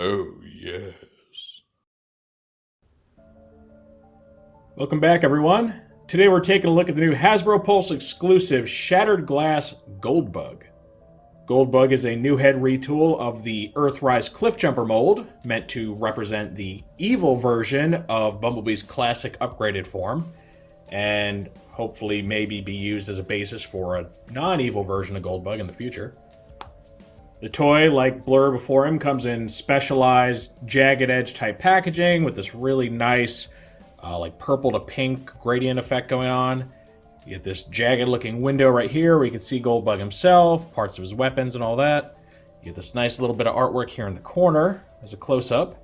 Oh, yes. Welcome back, everyone. Today we're taking a look at the new Hasbro Pulse exclusive Shattered Glass Goldbug. Goldbug is a new head retool of the Earthrise Cliffjumper mold, meant to represent the evil version of Bumblebee's classic upgraded form, and hopefully maybe be used as a basis for a non-evil version of Goldbug in the future. The toy, like Blur before him, comes in specialized jagged edge type packaging with this really nice like purple to pink gradient effect going on. You get this jagged looking window right here where you can see Goldbug himself, parts of his weapons and all that. You get this nice little bit of artwork here in the corner as a close-up.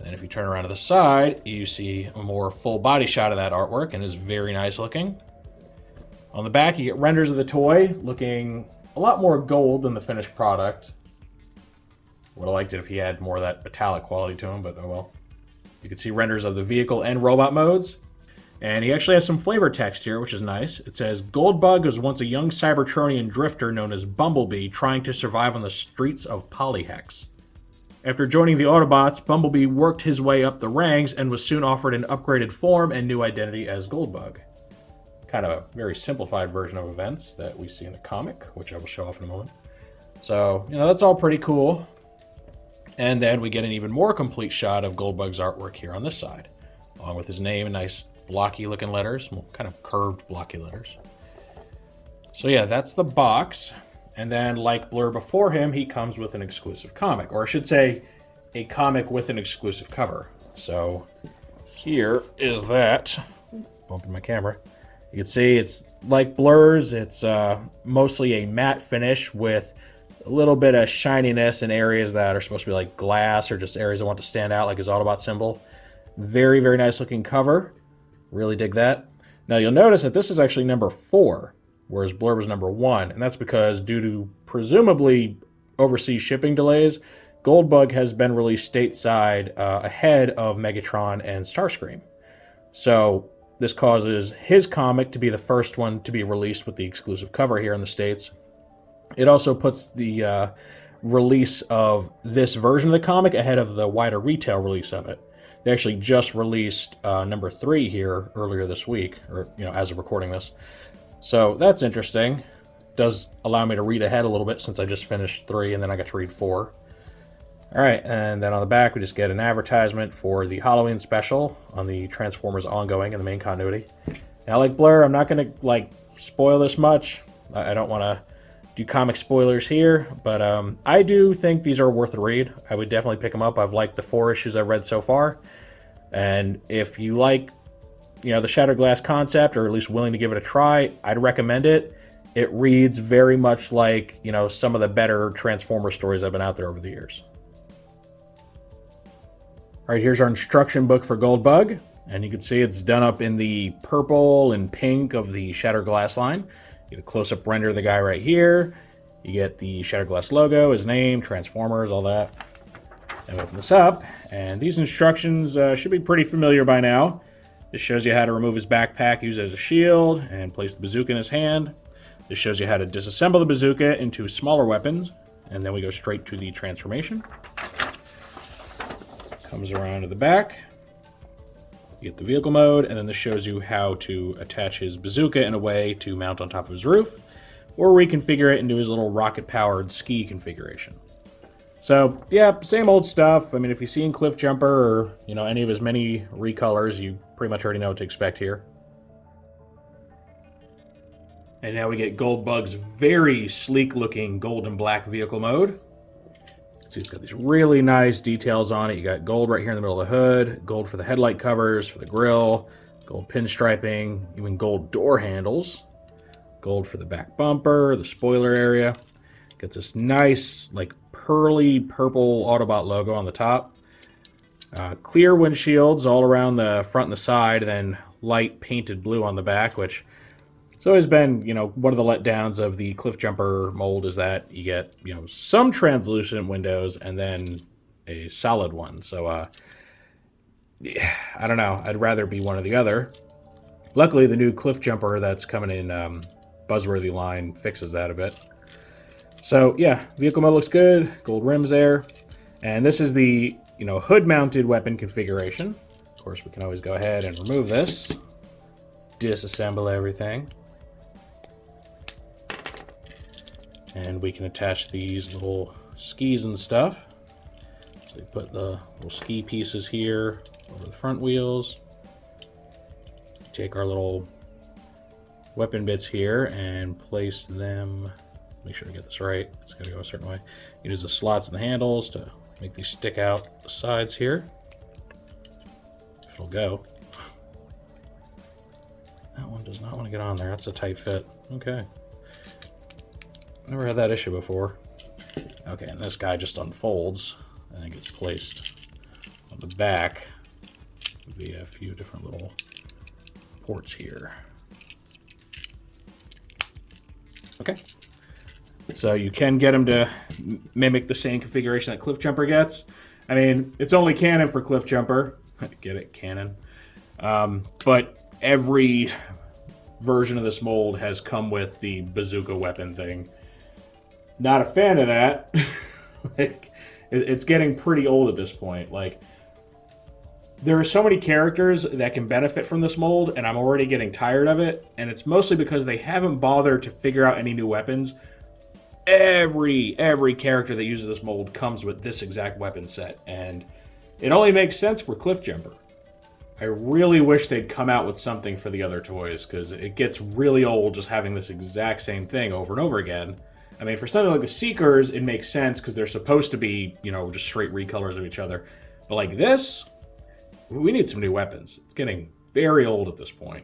Then if you turn around to the side, you see a more full body shot of that artwork, and it's very nice looking. On the back, you get renders of the toy looking a lot more gold than the finished product. Would have liked it if he had more of that metallic quality to him, but oh well. You can see renders of the vehicle and robot modes. And he actually has some flavor text here, which is nice. It says, Goldbug was once a young Cybertronian drifter known as Bumblebee, trying to survive on the streets of Polyhex. After joining the Autobots, Bumblebee worked his way up the ranks and was soon offered an upgraded form and new identity as Goldbug. Kind of a very simplified version of events that we see in the comic, which I will show off in a moment. So, that's all pretty cool. And then we get an even more complete shot of Goldbug's artwork here on this side, along with his name in nice blocky looking letters, well, kind of curved blocky letters. So yeah, that's the box. And then, like Blur before him, he comes with an exclusive comic, or I should say, a comic with an exclusive cover. So here is that. Bumping my camera. You can see it's like Blur's. It's mostly a matte finish with a little bit of shininess in areas that are supposed to be like glass or just areas that want to stand out, like his Autobot symbol. Very, very nice looking cover. Really dig that. Now you'll notice that this is actually number 4, whereas Blur was number 1, and that's because due to presumably overseas shipping delays, Goldbug has been released stateside ahead of Megatron and Starscream. So this causes his comic to be the first one to be released with the exclusive cover here in the States. It also puts the release of this version of the comic ahead of the wider retail release of it. They actually just released number 3 here earlier this week, or as of recording this. So that's interesting. Does allow me to read ahead a little bit since I just finished 3 and then I got to read 4. All right, and then on the back we just get an advertisement for the Halloween special on the Transformers ongoing in the main continuity. Now, like Blur, I'm not going to spoil this much. I don't want to do comic spoilers here, but I do think these are worth a read. I would definitely pick them up. I've liked the 4 issues I've read so far, and if you like, the Shattered Glass concept, or at least willing to give it a try, I'd recommend it. It reads very much like some of the better Transformer stories that have been out there over the years. All right, here's our instruction book for Goldbug, and you can see it's done up in the purple and pink of the Shattered Glass line. You get a close-up render of the guy right here. You get the Shattered Glass logo, his name, Transformers, all that. And open this up, and these instructions should be pretty familiar by now. This shows you how to remove his backpack, use it as a shield, and place the bazooka in his hand. This shows you how to disassemble the bazooka into smaller weapons, and then we go straight to the transformation. Comes around to the back. You get the vehicle mode, and then this shows you how to attach his bazooka in a way to mount on top of his roof, or reconfigure it into his little rocket-powered ski configuration. So, yeah, same old stuff. I mean, if you've seen Cliffjumper or, any of his many recolors, you pretty much already know what to expect here. And now we get Goldbug's very sleek-looking gold and black vehicle mode. See, it's got these really nice details on it. You got gold right here in the middle of the hood, gold for the headlight covers, for the grille, gold pinstriping, even gold door handles, gold for the back bumper, the spoiler area. Gets this nice, pearly purple Autobot logo on the top. Clear windshields all around the front and the side, and then light painted blue on the back, which it's always been, one of the letdowns of the Cliffjumper mold is that you get, some translucent windows and then a solid one. So, yeah, I don't know. I'd rather be one or the other. Luckily, the new Cliffjumper that's coming in Buzzworthy line fixes that a bit. So, yeah, vehicle mode looks good. Gold rims there. And this is the, hood-mounted weapon configuration. Of course, we can always go ahead and remove this, disassemble everything. And we can attach these little skis and stuff. So you put the little ski pieces here over the front wheels. Take our little weapon bits here and place them, make sure I get this right, it's going to go a certain way. Use the slots and the handles to make these stick out the sides here. If it'll go. That one does not want to get on there, that's a tight fit. Okay. Never had that issue before. Okay, and this guy just unfolds and then gets placed on the back via a few different little ports here. Okay. So you can get him to mimic the same configuration that Cliffjumper gets. I mean, it's only canon for Cliffjumper. Get it? Canon. But every version of this mold has come with the bazooka weapon thing. Not a fan of that. It's getting pretty old at this point. Like, there are so many characters that can benefit from this mold, and I'm already getting tired of it. And it's mostly because they haven't bothered to figure out any new weapons. Every character that uses this mold comes with this exact weapon set, and it only makes sense for Cliffjumper. I really wish they'd come out with something for the other toys, because it gets really old just having this exact same thing over and over again. I mean, for something like the Seekers, it makes sense because they're supposed to be, just straight recolors of each other. But like this, we need some new weapons. It's getting very old at this point.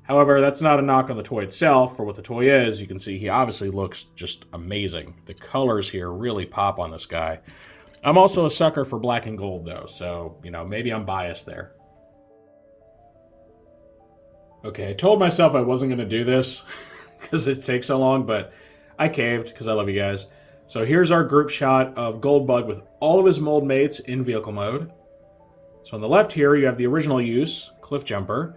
However, that's not a knock on the toy itself. For what the toy is, you can see he obviously looks just amazing. The colors here really pop on this guy. I'm also a sucker for black and gold, though, so, maybe I'm biased there. Okay, I told myself I wasn't going to do this because it takes so long, but I caved because I love you guys. So here's our group shot of Goldbug with all of his mold mates in vehicle mode. So on the left here, you have the original use, Cliffjumper.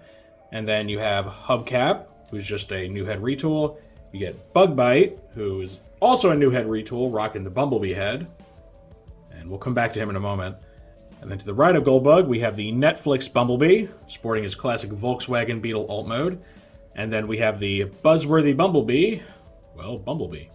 And then you have Hubcap, who's just a new head retool. You get Bugbite, who's also a new head retool, rocking the Bumblebee head. And we'll come back to him in a moment. And then to the right of Goldbug, we have the Netflix Bumblebee, sporting his classic Volkswagen Beetle alt mode. And then we have the buzzworthy Bumblebee, Bumblebee.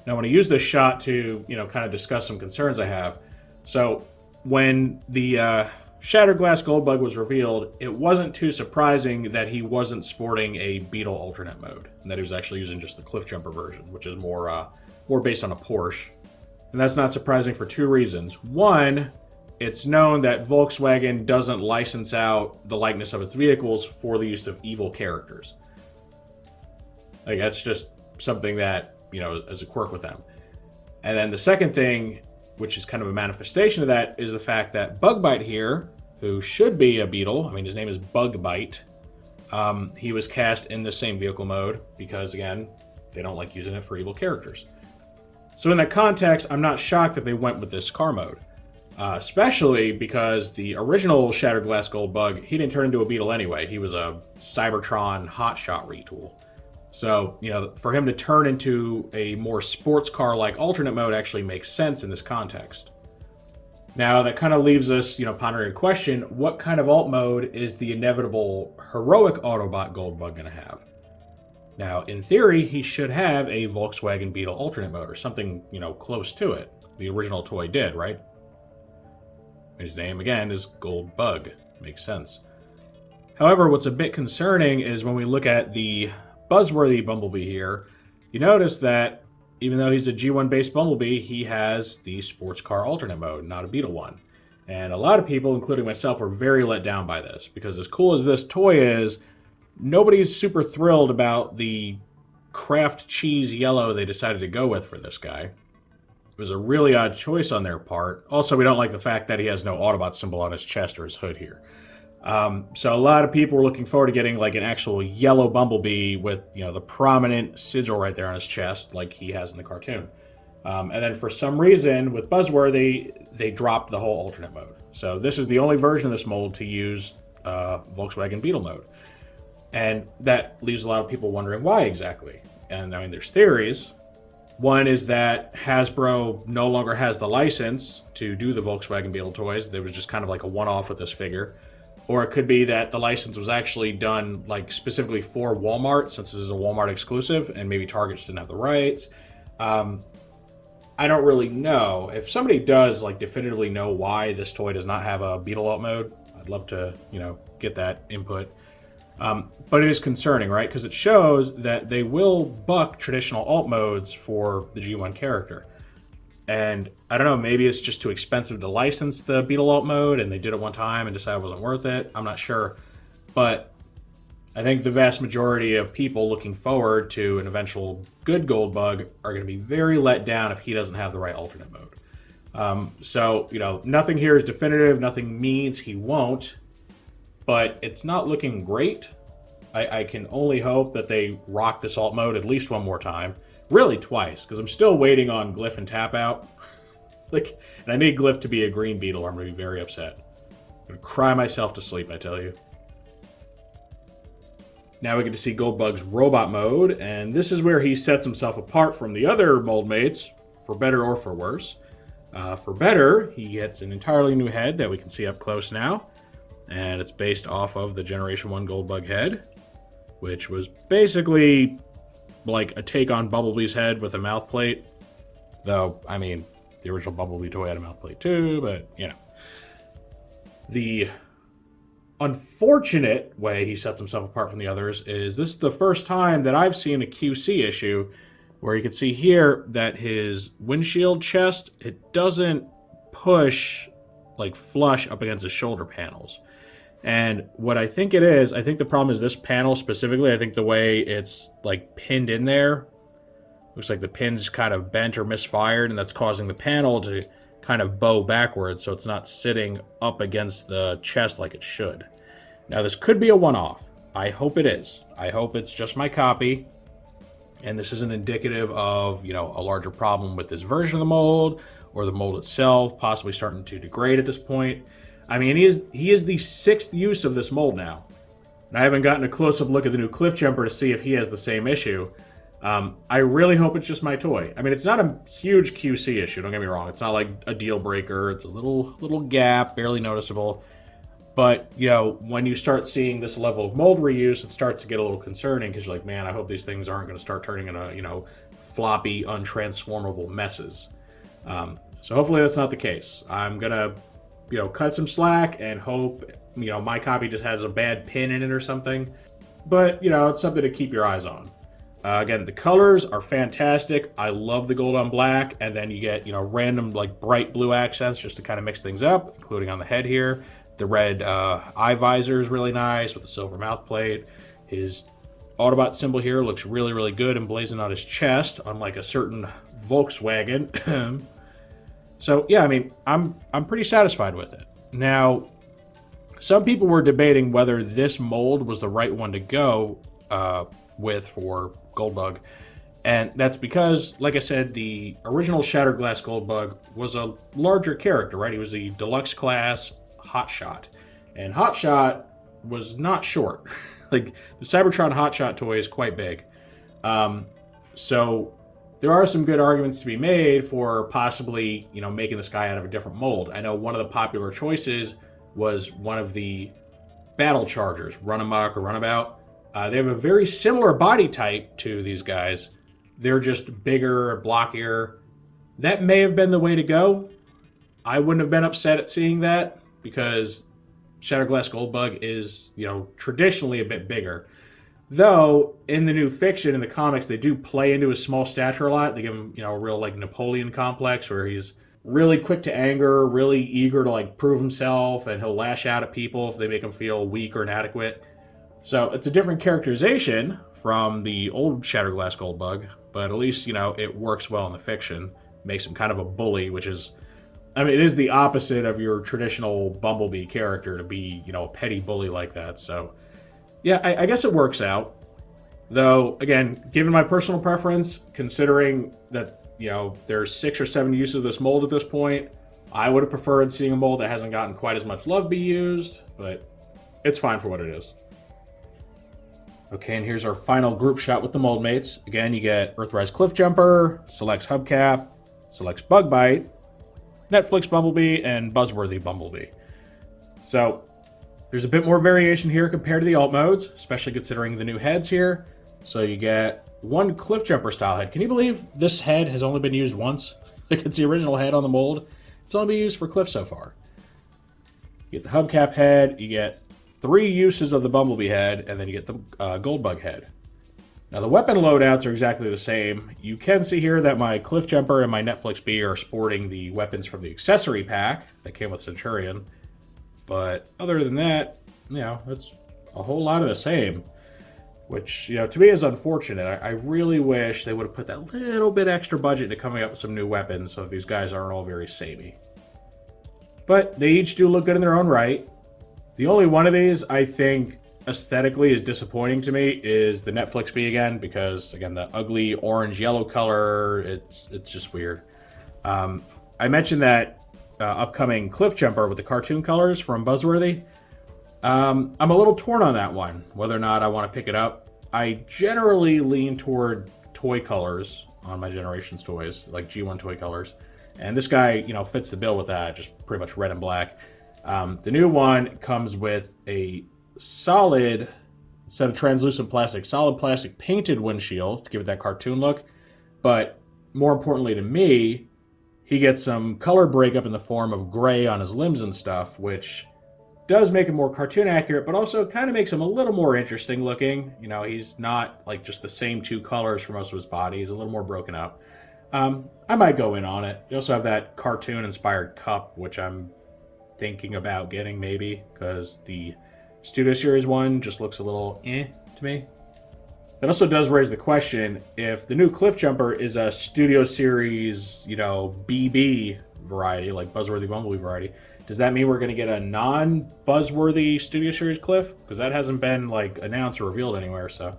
Now I want to use this shot to, kind of discuss some concerns I have. So when the Shattered Glass Goldbug was revealed, it wasn't too surprising that he wasn't sporting a Beetle alternate mode, and that he was actually using just the Cliffjumper version, which is more based on a Porsche. And that's not surprising for two reasons. One, it's known that Volkswagen doesn't license out the likeness of its vehicles for the use of evil characters. Like, that's just something that, as a quirk with them. And then the second thing, which is kind of a manifestation of that, is the fact that Bugbite here, who should be a Beetle, his name is Bugbite, he was cast in the same vehicle mode because, again, they don't like using it for evil characters. So in that context, I'm not shocked that they went with this car mode, especially because the original Shattered Glass Goldbug, he didn't turn into a Beetle anyway. He was a Seibertron hotshot retool. So, for him to turn into a more sports car-like alternate mode actually makes sense in this context. Now, that kind of leaves us, pondering a question: what kind of alt mode is the inevitable heroic Autobot Goldbug going to have? Now, in theory, he should have a Volkswagen Beetle alternate mode, or something, close to it. The original toy did, right? His name, again, is Goldbug. Makes sense. However, what's a bit concerning is when we look at the buzzworthy Bumblebee here, you notice that even though he's a G1-based Bumblebee, he has the sports car alternate mode, not a Beetle one. And a lot of people, including myself, were very let down by this, because as cool as this toy is, nobody's super thrilled about the Kraft cheese yellow they decided to go with for this guy. It was a really odd choice on their part. Also, we don't like the fact that he has no Autobot symbol on his chest or his hood here. So a lot of people were looking forward to getting like an actual yellow Bumblebee with, the prominent sigil right there on his chest, like he has in the cartoon. And then for some reason, with Buzzworthy, they dropped the whole alternate mode. So this is the only version of this mold to use Volkswagen Beetle mode. And that leaves a lot of people wondering why exactly. And there's theories. One is that Hasbro no longer has the license to do the Volkswagen Beetle toys. There was just kind of like a one-off with this figure. Or it could be that the license was actually done like specifically for Walmart, since this is a Walmart exclusive, and maybe Targets didn't have the rights. I don't really know. If somebody does like definitively know why this toy does not have a Beetle alt mode, I'd love to, get that input. But it is concerning, right? Because it shows that they will buck traditional alt modes for the G1 character. And I don't know, maybe it's just too expensive to license the Beetle alt mode, and they did it one time and decided it wasn't worth it. I'm not sure. But I think the vast majority of people looking forward to an eventual good Goldbug are going to be very let down if he doesn't have the right alternate mode. So, nothing here is definitive. Nothing means he won't. But it's not looking great. I can only hope that they rock this alt mode at least one more time. Really twice, because I'm still waiting on Glyph and Tap out. And I need Glyph to be a green Beetle, or I'm going to be very upset. I'm going to cry myself to sleep, I tell you. Now we get to see Goldbug's robot mode, and this is where he sets himself apart from the other mold mates, for better or for worse. For better, he gets an entirely new head that we can see up close now, and it's based off of the Generation 1 Goldbug head, which was basically like a take on Bumblebee's head with a mouth plate. Though, I mean, the original Bumblebee toy had a mouth plate too, but, The unfortunate way he sets himself apart from the others is this is the first time that I've seen a QC issue where you can see here that his windshield chest, it doesn't push like flush up against his shoulder panels. And what I think it is, I think the problem is this panel specifically. I think the way it's like pinned in there, looks like the pin's kind of bent or misfired, and that's causing the panel to kind of bow backwards, so it's not sitting up against the chest like it should. Now this could be a one-off. I hope it is. I hope it's just my copy, and this isn't indicative of, a larger problem with this version of the mold, or the mold itself possibly starting to degrade at this point. I mean, he is the 6th use of this mold now. And I haven't gotten a close-up look at the new Cliff Jumper to see if he has the same issue. I really hope it's just my toy. I mean, it's not a huge QC issue, don't get me wrong. It's not like a deal breaker. It's a little gap, barely noticeable. But, when you start seeing this level of mold reuse, it starts to get a little concerning because you're like, man, I hope these things aren't going to start turning into, floppy, untransformable messes. So hopefully that's not the case. I'm going to, cut some slack and hope, my copy just has a bad pin in it or something. But, it's something to keep your eyes on. Again, the colors are fantastic. I love the gold on black, and then you get, random like bright blue accents just to kind of mix things up, including on the head here. The red eye visor is really nice with the silver mouth plate. His Autobot symbol here looks really, really good emblazoned on his chest, unlike a certain Volkswagen. So yeah, I mean, I'm pretty satisfied with it. Now, some people were debating whether this mold was the right one to go with for Goldbug, and that's because, like I said, the original Shattered Glass Goldbug was a larger character, right? He was the deluxe class Hotshot, and Hotshot was not short. Like, the Seibertron Hotshot toy is quite big. So there are some good arguments to be made for possibly, making this guy out of a different mold. I know one of the popular choices was one of the Battle Chargers, Runamuck or Runabout. They have a very similar body type to these guys. They're just bigger, blockier. That may have been the way to go. I wouldn't have been upset at seeing that because Shattered Glass Goldbug is, traditionally a bit bigger. Though, in the new fiction, in the comics, they do play into his small stature a lot. They give him, a real, Napoleon complex where he's really quick to anger, really eager to, prove himself, and he'll lash out at people if they make him feel weak or inadequate. So it's a different characterization from the old Shattered Glass Goldbug, but at least, it works well in the fiction. Makes him kind of a bully, which is, it is the opposite of your traditional Bumblebee character to be, a petty bully like that. So, yeah, I guess it works out. Though, again, given my personal preference, considering that, there's 6 or 7 uses of this mold at this point, I would have preferred seeing a mold that hasn't gotten quite as much love be used, but it's fine for what it is. Okay, and here's our final group shot with the mold mates. Again, you get Earthrise Cliffjumper, Selects Hubcap, Selects Bug Bite, Netflix Bumblebee, and Buzzworthy Bumblebee. So there's a bit more variation here compared to the alt modes, especially considering the new heads here. So you get one Cliffjumper style head. Can you believe this head has only been used once? Like, it's the original head on the mold. It's only been used for Cliff so far. You get the hubcap head, you get 3 uses of the Bumblebee head, and then you get the Goldbug head. Now the weapon loadouts are exactly the same. You can see here that my Cliffjumper and my Netflix Bee are sporting the weapons from the accessory pack that came with Centurion. But other than that, it's a whole lot of the same. Which, to me is unfortunate. I really wish they would have put that little bit extra budget into coming up with some new weapons so these guys aren't all very samey. But they each do look good in their own right. The only one of these I think aesthetically is disappointing to me is the Netflix Bee again, because again the ugly orange-yellow color, it's just weird. I mentioned that upcoming Cliffjumper with the cartoon colors from Buzzworthy. I'm a little torn on that one, whether or not I want to pick it up. I generally lean toward toy colors on my Generations toys, like G1 toy colors. And this guy, fits the bill with that, just pretty much red and black. The new one comes with a solid, instead of translucent plastic, solid plastic painted windshield to give it that cartoon look. But more importantly to me, he gets some color breakup in the form of gray on his limbs and stuff, which does make him more cartoon accurate, but also kind of makes him a little more interesting looking. He's not like just the same 2 colors for most of his body. He's a little more broken up. I might go in on it. You also have that cartoon-inspired cup, which I'm thinking about getting maybe, because the Studio Series one just looks a little to me. That also does raise the question, if the new Cliffjumper is a Studio Series, BB variety, like Buzzworthy Bumblebee variety, does that mean we're going to get a non-Buzzworthy Studio Series Cliff? Because that hasn't been announced or revealed anywhere, so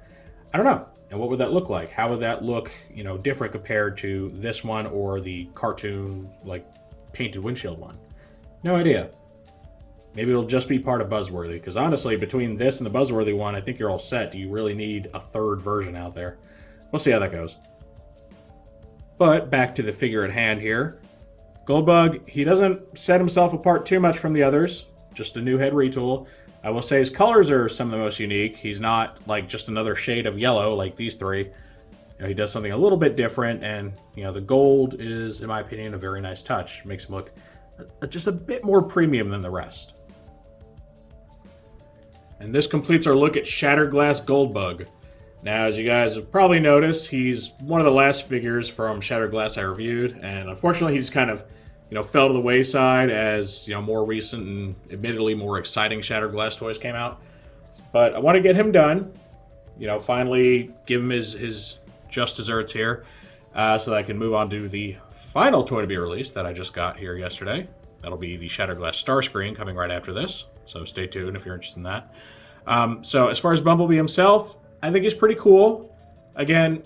I don't know. And what would that look like? How would that look, different compared to this one or the cartoon, painted windshield one? No idea. Maybe it'll just be part of Buzzworthy, because honestly, between this and the Buzzworthy one, I think you're all set. Do you really need a third version out there? We'll see how that goes. But back to the figure at hand here. Goldbug, he doesn't set himself apart too much from the others. Just a new head retool. I will say his colors are some of the most unique. He's not just another shade of yellow like these 3. He does something a little bit different, and the gold is, in my opinion, a very nice touch. Makes him look just a bit more premium than the rest. And this completes our look at Shattered Glass Goldbug. Now, as you guys have probably noticed, he's one of the last figures from Shattered Glass I reviewed, and unfortunately he's kind of, fell to the wayside as, more recent and admittedly more exciting Shattered Glass toys came out. But I want to get him done, finally give him his just desserts here, so that I can move on to the final toy to be released that I just got here yesterday. That'll be the Shattered Glass Starscream coming right after this, so stay tuned if you're interested in that. So as far as Bumblebee himself, I think he's pretty cool. Again,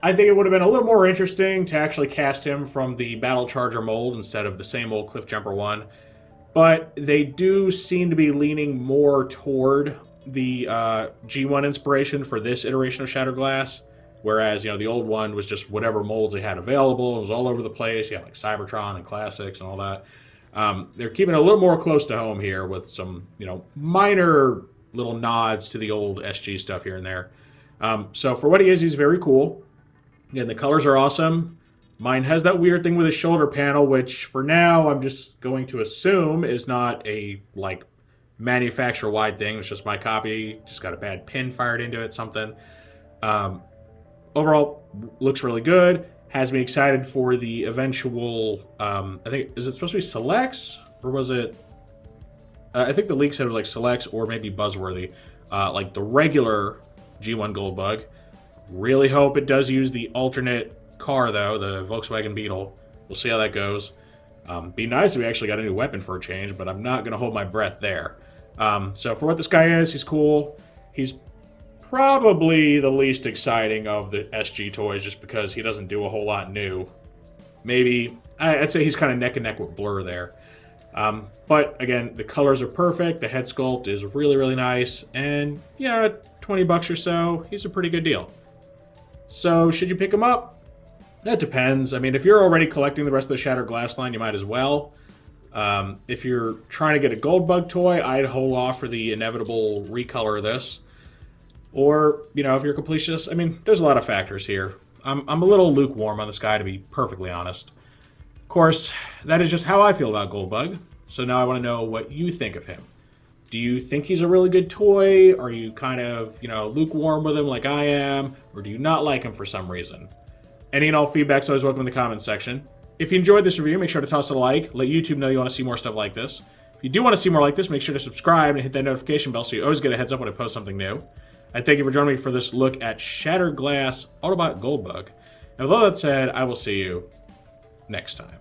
I think it would have been a little more interesting to actually cast him from the Battle Charger mold instead of the same old Cliffjumper one. But they do seem to be leaning more toward the G1 inspiration for this iteration of Shattered Glass. Whereas, the old one was just whatever molds they had available. It was all over the place. You had Seibertron and Classics and all that. They're keeping it a little more close to home here with some, minor little nods to the old SG stuff here and there. So for what he is, he's very cool. Again, the colors are awesome. Mine has that weird thing with his shoulder panel, which for now I'm just going to assume is not a manufacturer-wide thing. It's just my copy. Just got a bad pin fired into it, something. Overall, looks really good. Has me excited for the eventual, I think, is it supposed to be Selects? Or was it, I think the leak said it was Selects or maybe Buzzworthy. The regular G1 Goldbug. Really hope it does use the alternate car, though, the Volkswagen Beetle. We'll see how that goes. Be nice if we actually got a new weapon for a change, but I'm not going to hold my breath there. So for what this guy is, he's cool. He's probably the least exciting of the SG toys just because he doesn't do a whole lot new. Maybe, I'd say he's kind of neck and neck with Blur there. But again, the colors are perfect. The head sculpt is really, really nice. And yeah, 20 bucks or so, he's a pretty good deal. So should you pick him up? That depends. I mean, if you're already collecting the rest of the Shattered Glass line, you might as well. If you're trying to get a Goldbug toy, I'd hold off for the inevitable recolor of this. Or, you know, if you're a completionist, I mean, there's a lot of factors here. I'm a little lukewarm on this guy, to be perfectly honest. Of course, that is just how I feel about Goldbug. So now I want to know what you think of him. Do you think he's a really good toy? Are you kind of, you know, lukewarm with him like I am? Or do you not like him for some reason? Any and all feedback's always welcome in the comments section. If you enjoyed this review, make sure to toss it a like. Let YouTube know you want to see more stuff like this. If you do want to see more like this, make sure to subscribe and hit that notification bell so you always get a heads up when I post something new. I thank you for joining me for this look at Shattered Glass Autobot Goldbug. And with all that said, I will see you next time.